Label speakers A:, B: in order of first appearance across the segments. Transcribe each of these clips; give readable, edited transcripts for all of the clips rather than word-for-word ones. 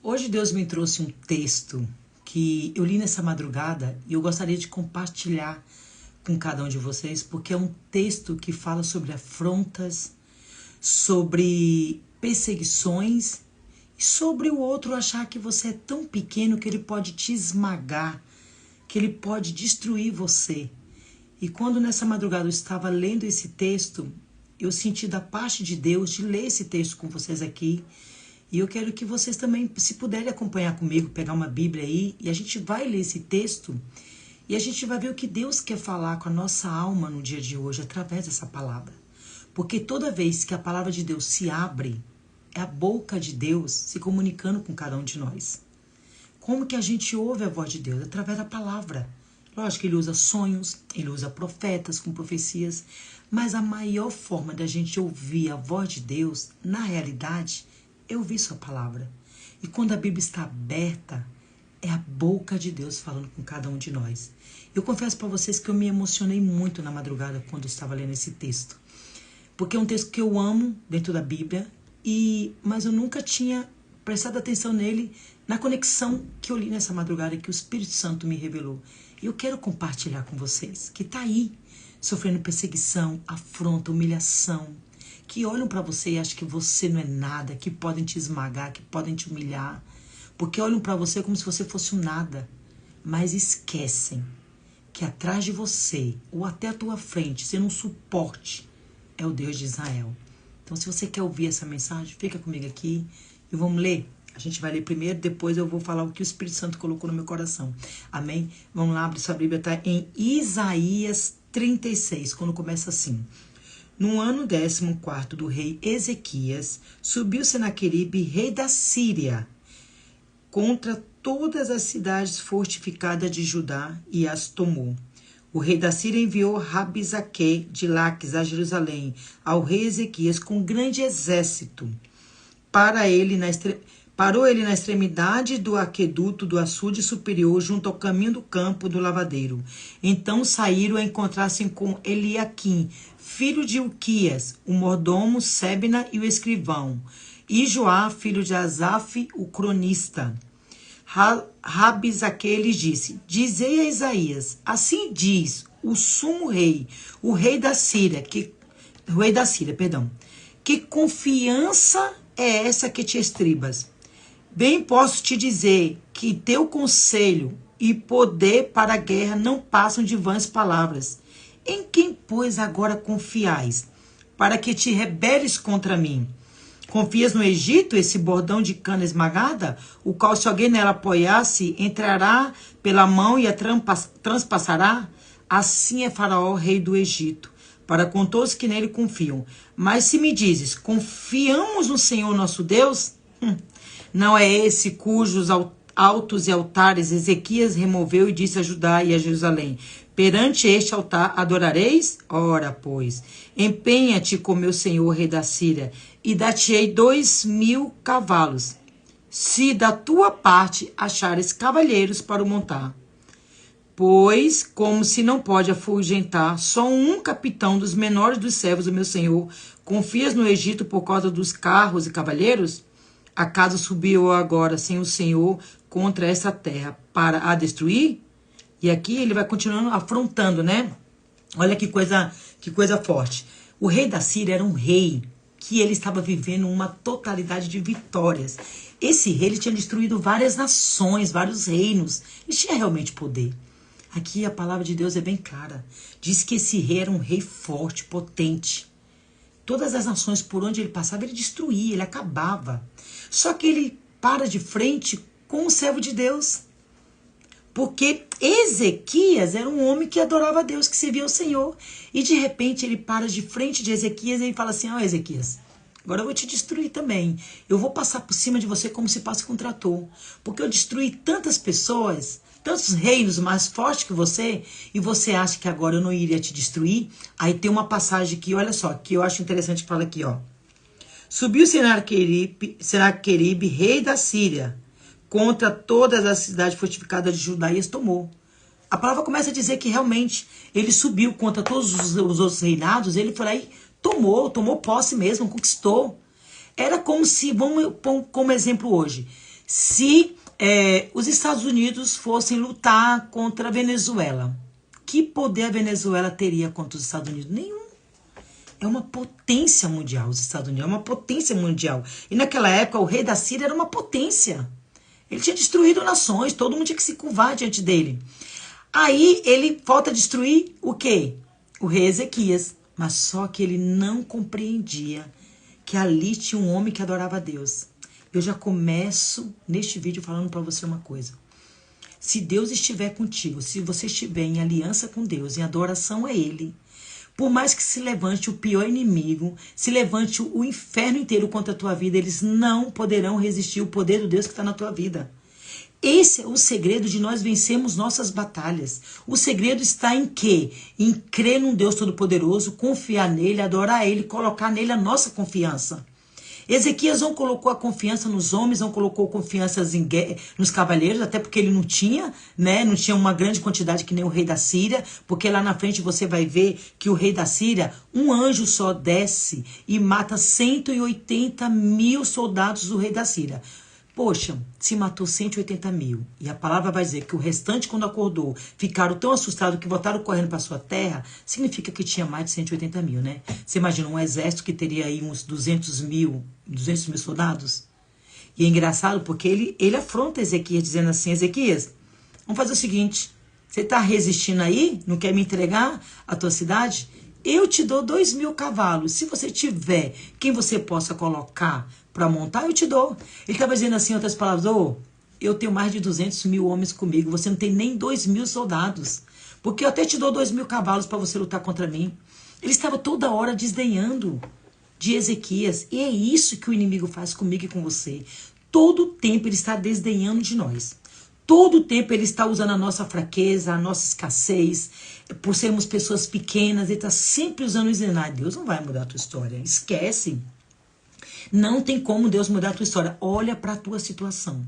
A: Hoje Deus me trouxe um texto que eu li nessa madrugada e eu gostaria de compartilhar com cada um de vocês, porque é um texto que fala sobre afrontas, sobre perseguições e sobre o outro achar que você é tão pequeno que ele pode te esmagar, que ele pode destruir você. E quando nessa madrugada eu estava lendo esse texto, eu senti da parte de Deus de ler esse texto com vocês aqui. E eu quero que vocês também, se puderem acompanhar comigo, pegar uma Bíblia aí, e a gente vai ler esse texto, e a gente vai ver o que Deus quer falar com a nossa alma no dia de hoje, através dessa palavra. Porque toda vez que a palavra de Deus se abre, é a boca de Deus se comunicando com cada um de nós. Como que a gente ouve a voz de Deus? Através da palavra. Lógico que ele usa sonhos, ele usa profetas com profecias, mas a maior forma da gente ouvir a voz de Deus, na realidade, é ouvir sua palavra. E quando a Bíblia está aberta, é a boca de Deus falando com cada um de nós. Eu confesso para vocês que eu me emocionei muito na madrugada quando eu estava lendo esse texto. Porque é um texto que eu amo dentro da Bíblia, mas eu nunca tinha prestado atenção nele na conexão que eu li nessa madrugada que o Espírito Santo me revelou. E eu quero compartilhar com vocês que está aí sofrendo perseguição, afronta, humilhação, que olham para você e acham que você não é nada, que podem te esmagar, que podem te humilhar, porque olham para você como se você fosse um nada, mas esquecem que atrás de você, ou até à tua frente, sendo um suporte, é o Deus de Israel. Então, se você quer ouvir essa mensagem, fica comigo aqui e vamos ler. A gente vai ler primeiro, depois eu vou falar o que o Espírito Santo colocou no meu coração. Amém? Vamos lá, abre sua Bíblia, tá em Isaías 36, quando começa assim. No ano 14º do rei Ezequias, subiu Senaqueribe, rei da Síria, contra todas as cidades fortificadas de Judá e as tomou. O rei da Síria enviou Rabizaque de Laques a Jerusalém, ao rei Ezequias, com grande exército. Parou ele na extremidade do aqueduto do açude superior, junto ao caminho do campo do lavadeiro. Então saíram a encontrar-se com Eliaquim, filho de Uquias, o mordomo, Sebna e o escrivão, e Joá, filho de Asaf, o cronista. Rabizaque lhes disse: Dizei a Isaías, assim diz o sumo rei, o rei da Síria, que confiança é essa que te estribas? Bem posso te dizer que teu conselho e poder para a guerra não passam de vãs palavras. Em quem, pois, agora confiais, para que te rebeles contra mim? Confias no Egito, esse bordão de cana esmagada, o qual, se alguém nela apoiasse, entrará pela mão e a transpassará? Assim é Faraó, rei do Egito, para com todos que nele confiam. Mas se me dizes, confiamos no Senhor nosso Deus? Não é esse cujos altos e altares Ezequias removeu e disse a Judá e a Jerusalém: perante este altar adorareis? Ora, pois, empenha-te com meu senhor, rei da Síria, e dar-te-ei 2.000 cavalos, se da tua parte achares cavalheiros para o montar. Pois, como se não pode afugentar só um capitão dos menores dos servos do meu senhor, confias no Egito por causa dos carros e cavaleiros? Acaso subiu agora sem o Senhor contra essa terra para a destruir? E aqui ele vai continuando afrontando, né? Olha que coisa forte. O rei da Síria era um rei que ele estava vivendo uma totalidade de vitórias. Esse rei ele tinha destruído várias nações, vários reinos. Ele tinha realmente poder. Aqui a palavra de Deus é bem clara. Diz que esse rei era um rei forte, potente. Todas as nações por onde ele passava, ele destruía, ele acabava. Só que ele para de frente com o servo de Deus. Porque Ezequias era um homem que adorava a Deus, que servia ao Senhor. E de repente ele para de frente de Ezequias e ele fala assim: Ezequias, agora eu vou te destruir também. Eu vou passar por cima de você como se passa com um trator. Porque eu destruí tantas pessoas, tantos reinos mais fortes que você, e você acha que agora eu não iria te destruir? Aí tem uma passagem aqui, olha só, que eu acho interessante que fala aqui, ó. Subiu Senaqueribe, rei da Síria, contra todas as cidades fortificadas de Judá e as tomou. A palavra começa a dizer que realmente ele subiu contra todos os outros reinados, ele foi lá e tomou posse mesmo, conquistou. Era como se, vamos como exemplo hoje, Se os Estados Unidos fossem lutar contra a Venezuela, que poder a Venezuela teria contra os Estados Unidos? Nenhum. É uma potência mundial, os Estados Unidos, é uma potência mundial. E naquela época, o rei da Síria era uma potência. Ele tinha destruído nações, todo mundo tinha que se curvar diante dele. Aí, ele volta a destruir o quê? O rei Ezequias. Mas só que ele não compreendia que ali tinha um homem que adorava a Deus. Eu já começo neste vídeo falando para você uma coisa. Se Deus estiver contigo, se você estiver em aliança com Deus, em adoração a Ele, por mais que se levante o pior inimigo, se levante o inferno inteiro contra a tua vida, eles não poderão resistir ao poder do Deus que está na tua vida. Esse é o segredo de nós vencermos nossas batalhas. O segredo está em quê? Em crer num Deus Todo-Poderoso, confiar nele, adorar ele, colocar nele a nossa confiança. Ezequias não colocou a confiança nos homens, não colocou confiança nos cavaleiros, até porque ele não tinha, né? Não tinha uma grande quantidade que nem o rei da Síria, porque lá na frente você vai ver que o rei da Síria, um anjo só desce e mata 180 mil soldados do rei da Síria. Poxa, se matou 180 mil. E a palavra vai dizer que o restante, quando acordou, ficaram tão assustados que voltaram correndo para sua terra, significa que tinha mais de 180 mil, né? Você imagina um exército que teria aí uns 200 mil soldados? E é engraçado porque ele afronta Ezequias, dizendo assim, Ezequias, vamos fazer o seguinte, você está resistindo aí? Não quer me entregar a tua cidade? Eu te dou 2.000 cavalos. Se você tiver quem você possa colocar para montar, eu te dou. Ele estava dizendo assim, em outras palavras, eu tenho mais de 200 mil homens comigo, você não tem nem 2.000 soldados, porque eu até te dou 2.000 cavalos para você lutar contra mim. Ele estava toda hora desdenhando de Ezequias, e é isso que o inimigo faz comigo e com você. Todo tempo ele está desdenhando de nós. Todo tempo ele está usando a nossa fraqueza, a nossa escassez, por sermos pessoas pequenas, ele está sempre usando isso, dizendo, Deus não vai mudar a tua história, esquece. Não tem como Deus mudar a tua história. Olha para a tua situação.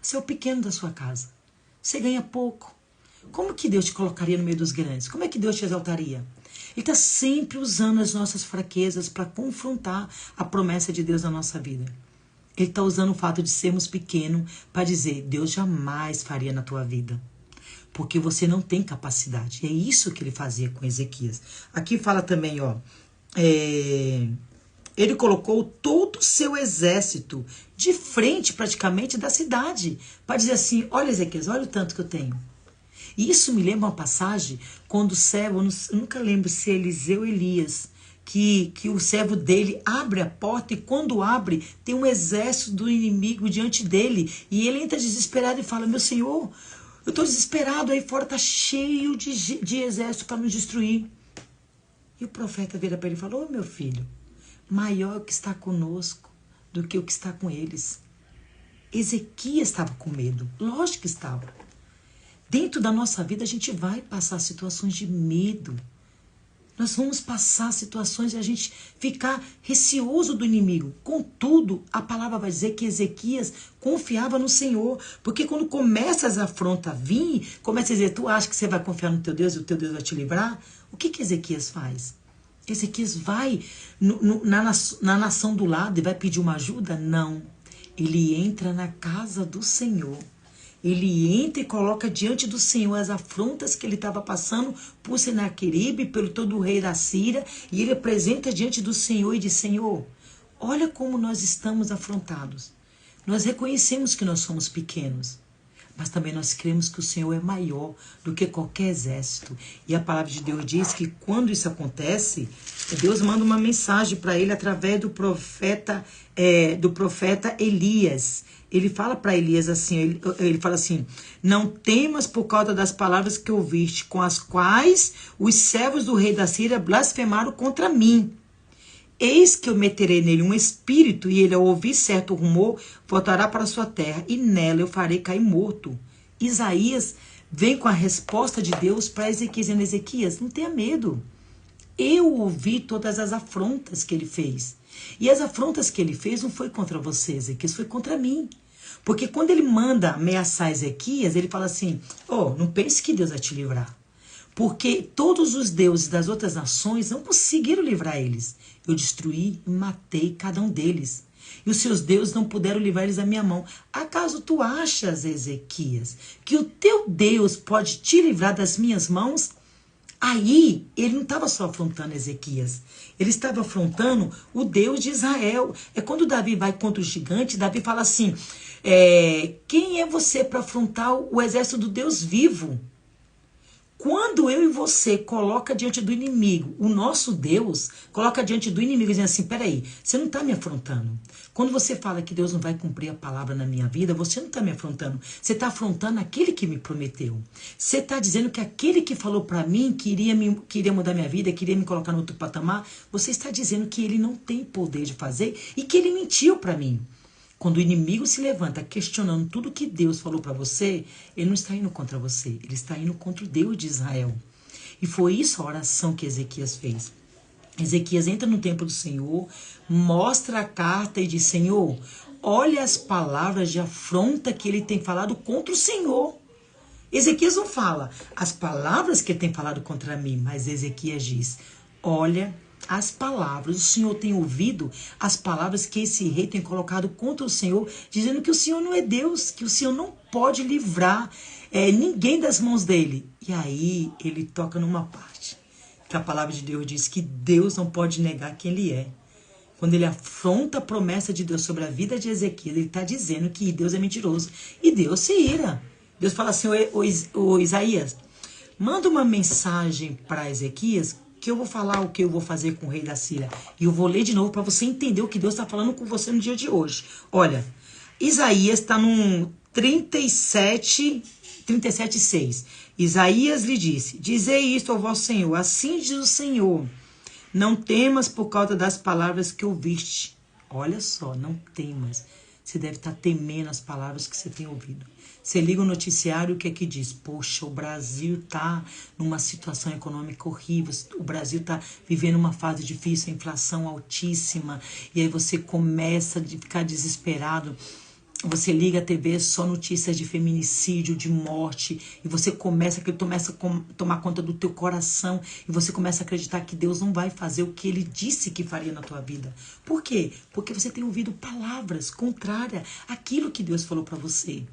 A: Você é o pequeno da sua casa. Você ganha pouco. Como que Deus te colocaria no meio dos grandes? Como é que Deus te exaltaria? Ele está sempre usando as nossas fraquezas para confrontar a promessa de Deus na nossa vida. Ele está usando o fato de sermos pequenos para dizer, Deus jamais faria na tua vida. Porque você não tem capacidade. E é isso que ele fazia com Ezequias. Aqui fala também, ele colocou todo o seu exército de frente praticamente da cidade. Para dizer assim, olha Ezequias, olha o tanto que eu tenho. E isso me lembra uma passagem quando o servo, eu nunca lembro se é Eliseu ou Elias, que o servo dele abre a porta e quando abre tem um exército do inimigo diante dele. E ele entra desesperado e fala, meu senhor, eu estou desesperado, aí fora está cheio de exército para nos destruir. E o profeta vira para ele e fala, meu filho, maior é o que está conosco do que o que está com eles. Ezequias estava com medo, lógico que estava. Dentro da nossa vida a gente vai passar situações de medo. Nós vamos passar situações de a gente ficar receoso do inimigo. Contudo, a palavra vai dizer que Ezequias confiava no Senhor. Porque quando começa as afrontas a vir, começa a dizer, tu acha que você vai confiar no teu Deus e o teu Deus vai te livrar? O que Ezequias faz? Ezequias vai na nação do lado e vai pedir uma ajuda? Não. Ele entra na casa do Senhor. Ele entra e coloca diante do Senhor as afrontas que ele estava passando por Senaqueribe, pelo todo o rei da Síria, e ele apresenta diante do Senhor e diz, Senhor, olha como nós estamos afrontados. Nós reconhecemos que nós somos pequenos, mas também nós cremos que o Senhor é maior do que qualquer exército. E a palavra de Deus diz que quando isso acontece, Deus manda uma mensagem para ele através do profeta Elias. Ele fala para Elias assim, ele fala assim, não temas por causa das palavras que ouviste, com as quais os servos do rei da Síria blasfemaram contra mim. Eis que eu meterei nele um espírito, e ele, ao ouvir certo rumor, voltará para sua terra, e nela eu farei cair morto. Isaías vem com a resposta de Deus para Ezequias, dizendo, Ezequias, não tenha medo. Eu ouvi todas as afrontas que ele fez. E as afrontas que ele fez não foi contra você, Ezequias, foi contra mim. Porque quando ele manda ameaçar Ezequias, ele fala assim, não pense que Deus vai te livrar. Porque todos os deuses das outras nações não conseguiram livrar eles. Eu destruí e matei cada um deles. E os seus deuses não puderam livrar eles da minha mão. Acaso tu achas, Ezequias, que o teu Deus pode te livrar das minhas mãos? Aí, ele não estava só afrontando Ezequias. Ele estava afrontando o Deus de Israel. É quando Davi vai contra o gigante, Davi fala assim, quem é você para afrontar o exército do Deus vivo? Quando eu e você coloca diante do inimigo, o nosso Deus coloca diante do inimigo dizendo assim, peraí, você não está me afrontando. Quando você fala que Deus não vai cumprir a palavra na minha vida, você não está me afrontando. Você está afrontando aquele que me prometeu. Você está dizendo que aquele que falou para mim que iria mudar minha vida, queria me colocar no outro patamar, você está dizendo que ele não tem poder de fazer e que ele mentiu para mim. Quando o inimigo se levanta questionando tudo que Deus falou para você, ele não está indo contra você, ele está indo contra o Deus de Israel. E foi isso a oração que Ezequias fez. Ezequias entra no templo do Senhor, mostra a carta e diz, Senhor, olha as palavras de afronta que ele tem falado contra o Senhor. Ezequias não fala as palavras que ele tem falado contra mim, mas Ezequias diz, olha as palavras, o Senhor tem ouvido as palavras que esse rei tem colocado contra o Senhor, dizendo que o Senhor não é Deus, que o Senhor não pode livrar ninguém das mãos dele. E aí ele toca numa parte, que a palavra de Deus diz que Deus não pode negar quem ele é. Quando ele afronta a promessa de Deus sobre a vida de Ezequias, ele está dizendo que Deus é mentiroso. E Deus se ira. Deus fala assim, ô Isaías, manda uma mensagem para Ezequias, que eu vou falar o que eu vou fazer com o rei da Síria. E eu vou ler de novo para você entender o que Deus está falando com você no dia de hoje. Olha, Isaías está no 37:6. Isaías lhe disse, dizei isto ao vosso Senhor, assim diz o Senhor, não temas por causa das palavras que ouviste. Olha só, não temas. Você deve estar temendo as palavras que você tem ouvido. Você liga o noticiário, o que é que diz? Poxa, o Brasil está numa situação econômica horrível, o Brasil está vivendo uma fase difícil, a inflação altíssima, e aí você começa a ficar desesperado. Você liga a TV, só notícias de feminicídio, de morte, e você começa a tomar conta do teu coração, e você começa a acreditar que Deus não vai fazer o que Ele disse que faria na tua vida. Por quê? Porque você tem ouvido palavras contrárias àquilo que Deus falou para você.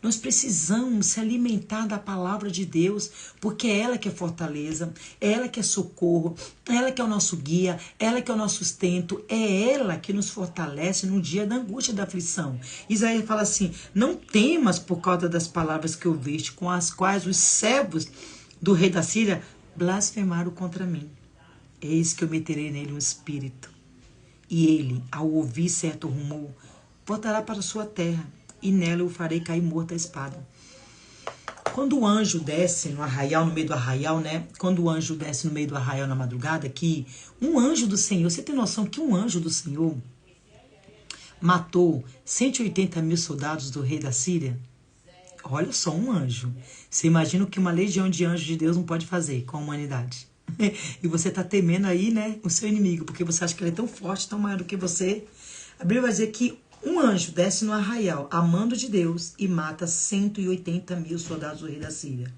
A: Nós precisamos se alimentar da palavra de Deus, porque é ela que é fortaleza, é ela que é socorro, é ela que é o nosso guia, é ela que é o nosso sustento, é ela que nos fortalece no dia da angústia e da aflição. Isaías fala assim, não temas por causa das palavras que ouviste, com as quais os servos do rei da Síria blasfemaram contra mim. Eis que eu meterei nele um espírito, e ele, ao ouvir certo rumor, voltará para a sua terra, e nela eu farei cair morto a espada. Quando o anjo desce no arraial, no meio do arraial, né? Quando o anjo desce no meio do arraial na madrugada, que um anjo do Senhor, você tem noção que um anjo do Senhor matou 180 mil soldados do rei da Síria? Olha só, um anjo. Você imagina o que uma legião de anjos de Deus não pode fazer com a humanidade. E você está temendo aí, né, o seu inimigo, porque você acha que ele é tão forte, tão maior do que você. A Bíblia vai dizer que um anjo desce no arraial, a mando de Deus, e mata 180 mil soldados do rei da Síria.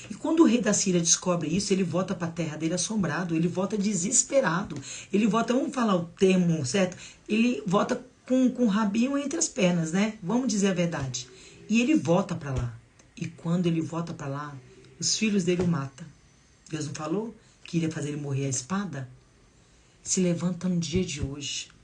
A: E quando o rei da Síria descobre isso, ele volta para a terra dele assombrado, ele volta desesperado, ele volta, vamos falar o termo certo, ele volta com o rabinho entre as pernas, né? Vamos dizer a verdade. E ele volta para lá. E quando ele volta para lá, os filhos dele o matam. Deus não falou que iria fazer ele morrer à espada? Se levanta no dia de hoje.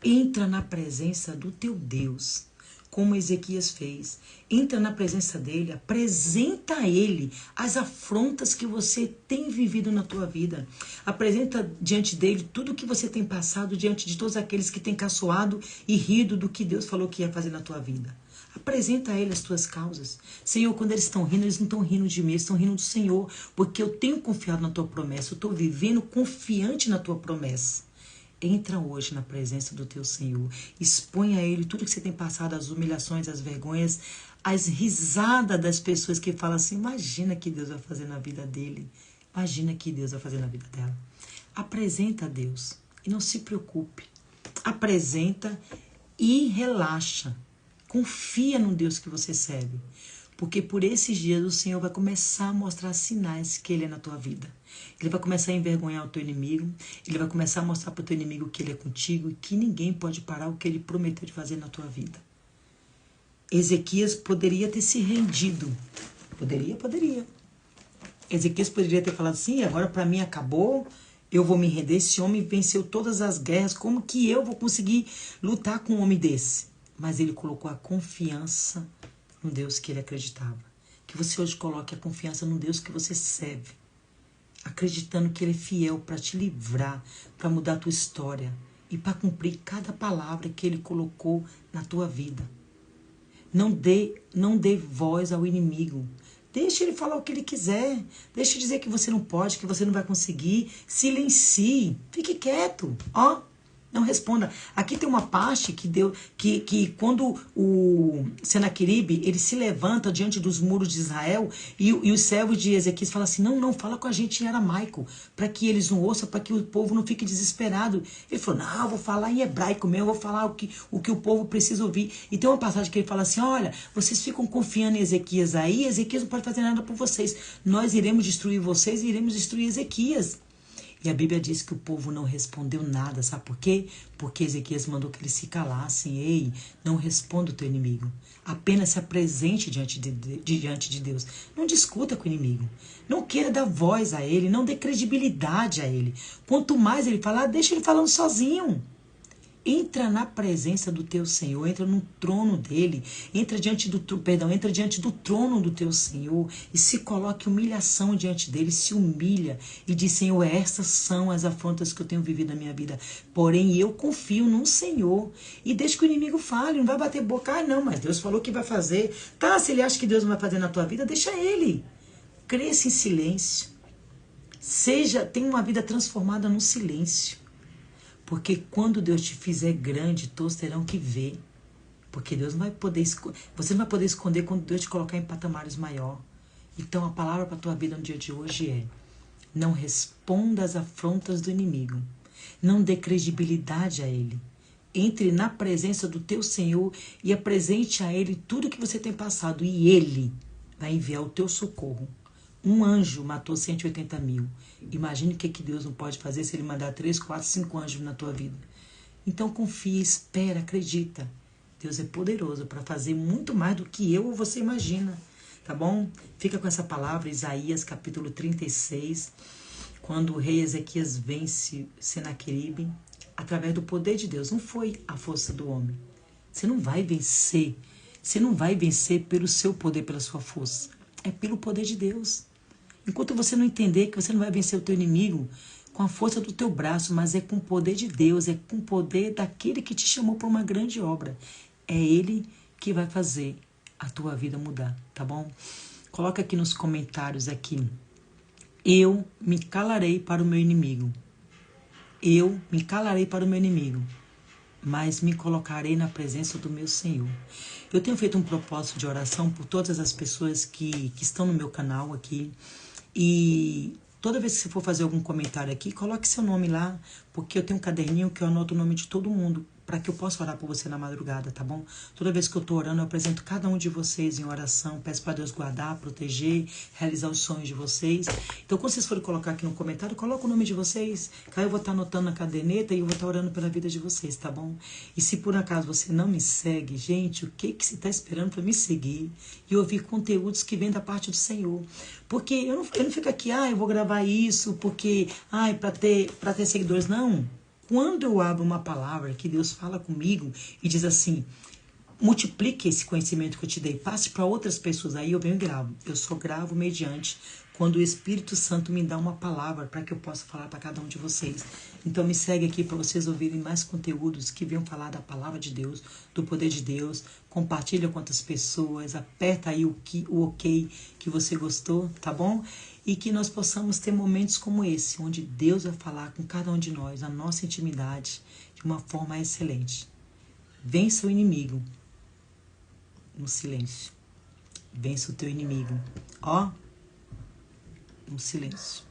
A: Entra na presença do teu Deus, como Ezequias fez. Entra na presença dele, apresenta a ele as afrontas que você tem vivido na tua vida. Apresenta diante dele tudo que você tem passado, diante de todos aqueles que têm caçoado e rido do que Deus falou que ia fazer na tua vida. Apresenta a ele as tuas causas. Senhor, quando eles estão rindo, eles não estão rindo de mim, eles estão rindo do Senhor, porque eu tenho confiado na tua promessa, eu estou vivendo confiante na tua promessa. Entra hoje na presença do teu Senhor. Expõe a Ele tudo que você tem passado, as humilhações, as vergonhas, as risadas das pessoas que falam assim, imagina que Deus vai fazer na vida dele. Imagina que Deus vai fazer na vida dela. Apresenta a Deus e não se preocupe. Apresenta e relaxa. Confia no Deus que você serve. Porque por esses dias o Senhor vai começar a mostrar sinais que Ele é na tua vida. Ele vai começar a envergonhar o teu inimigo. Ele vai começar a mostrar para o teu inimigo que Ele é contigo e que ninguém pode parar o que Ele prometeu de fazer na tua vida. Ezequias poderia ter se rendido. Poderia. Ezequias poderia ter falado assim, agora para mim acabou, eu vou me render, esse homem venceu todas as guerras, como que eu vou conseguir lutar com um homem desse? Mas ele colocou a confiança no Deus que ele acreditava. Que você hoje coloque a confiança no Deus que você serve, acreditando que Ele é fiel para te livrar, para mudar a tua história e para cumprir cada palavra que Ele colocou na tua vida. Não dê voz ao inimigo. Deixa ele falar o que ele quiser. Deixa ele dizer que você não pode, que você não vai conseguir. Silencie. Fique quieto. Ó. Não responda. Aqui tem uma parte que quando o Senaqueribe, ele se levanta diante dos muros de Israel e os servos de Ezequias falam assim, não, fala com a gente em aramaico, para que eles não ouçam, para que o povo não fique desesperado. Ele falou, não, eu vou falar em hebraico mesmo, eu vou falar o que o povo precisa ouvir. E tem uma passagem que ele fala assim, olha, vocês ficam confiando em Ezequias aí, Ezequias não pode fazer nada por vocês. Nós iremos destruir vocês e iremos destruir Ezequias. E a Bíblia diz que o povo não respondeu nada, sabe por quê? Porque Ezequias mandou que eles se calassem. Ei, não responda o teu inimigo. Apenas se apresente diante de Deus. Não discuta com o inimigo. Não queira dar voz a ele, não dê credibilidade a ele. Quanto mais ele falar, deixa ele falando sozinho. Entra na presença do teu Senhor, entra no trono dele, entra diante do trono do teu Senhor e se coloque humilhação diante dele, se humilha e diz, Senhor, estas são as afrontas que eu tenho vivido na minha vida, porém eu confio no Senhor. E deixa que o inimigo fale, não vai bater boca, não, mas Deus falou que vai fazer. Tá, se ele acha que Deus não vai fazer na tua vida, deixa ele. Cresça em silêncio. Tenha uma vida transformada no silêncio. Porque quando Deus te fizer grande, todos terão que ver. Porque Deus não vai poder você não vai poder esconder quando Deus te colocar em patamares maior. Então a palavra para a tua vida no dia de hoje é: não responda às afrontas do inimigo. Não dê credibilidade a ele. Entre na presença do teu Senhor e apresente a ele tudo que você tem passado. E ele vai enviar o teu socorro. Um anjo matou 180 mil. Imagine o que Deus não pode fazer se ele mandar 3, 4, 5 anjos na tua vida. Então confia, espera, acredita. Deus é poderoso para fazer muito mais do que eu ou você imagina. Tá bom? Fica com essa palavra, Isaías capítulo 36. Quando o rei Ezequias vence Senaqueribe, através do poder de Deus. Não foi a força do homem. Você não vai vencer. Você não vai vencer pelo seu poder, pela sua força. É pelo poder de Deus. Enquanto você não entender que você não vai vencer o teu inimigo com a força do teu braço, mas é com o poder de Deus, é com o poder daquele que te chamou para uma grande obra. É Ele que vai fazer a tua vida mudar, tá bom? Coloca aqui nos comentários aqui. Eu me calarei para o meu inimigo. Eu me calarei para o meu inimigo, mas me colocarei na presença do meu Senhor. Eu tenho feito um propósito de oração por todas as pessoas que estão no meu canal aqui. E toda vez que você for fazer algum comentário aqui, coloque seu nome lá, porque eu tenho um caderninho que eu anoto o nome de todo mundo, para que eu possa orar por você na madrugada, tá bom? Toda vez que eu tô orando, eu apresento cada um de vocês em oração, peço para Deus guardar, proteger, realizar os sonhos de vocês. Então, quando vocês forem colocar aqui no comentário, coloca o nome de vocês, que aí eu vou estar anotando na caderneta e eu vou estar orando pela vida de vocês, tá bom? E se por acaso você não me segue, gente, o que você está esperando para me seguir e ouvir conteúdos que vêm da parte do Senhor? Porque eu não fico aqui, eu vou gravar isso, porque, para ter seguidores, não. Quando eu abro uma palavra que Deus fala comigo e diz assim, multiplique esse conhecimento que eu te dei, passe para outras pessoas, aí eu venho e gravo. Eu só gravo mediante quando o Espírito Santo me dá uma palavra para que eu possa falar para cada um de vocês. Então me segue aqui para vocês ouvirem mais conteúdos que venham falar da palavra de Deus, do poder de Deus. Compartilha com outras pessoas, aperta aí o ok que você gostou, tá bom? E que nós possamos ter momentos como esse, onde Deus vai falar com cada um de nós, a nossa intimidade, de uma forma excelente. Vença o inimigo no silêncio. Vença o teu inimigo, no silêncio.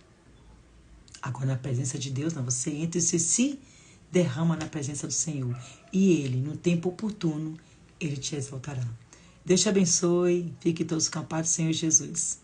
A: Agora, na presença de Deus, você entra e você se derrama na presença do Senhor. E Ele, no tempo oportuno, Ele te exaltará. Deus te abençoe. Fique todos com a paz do Senhor Jesus.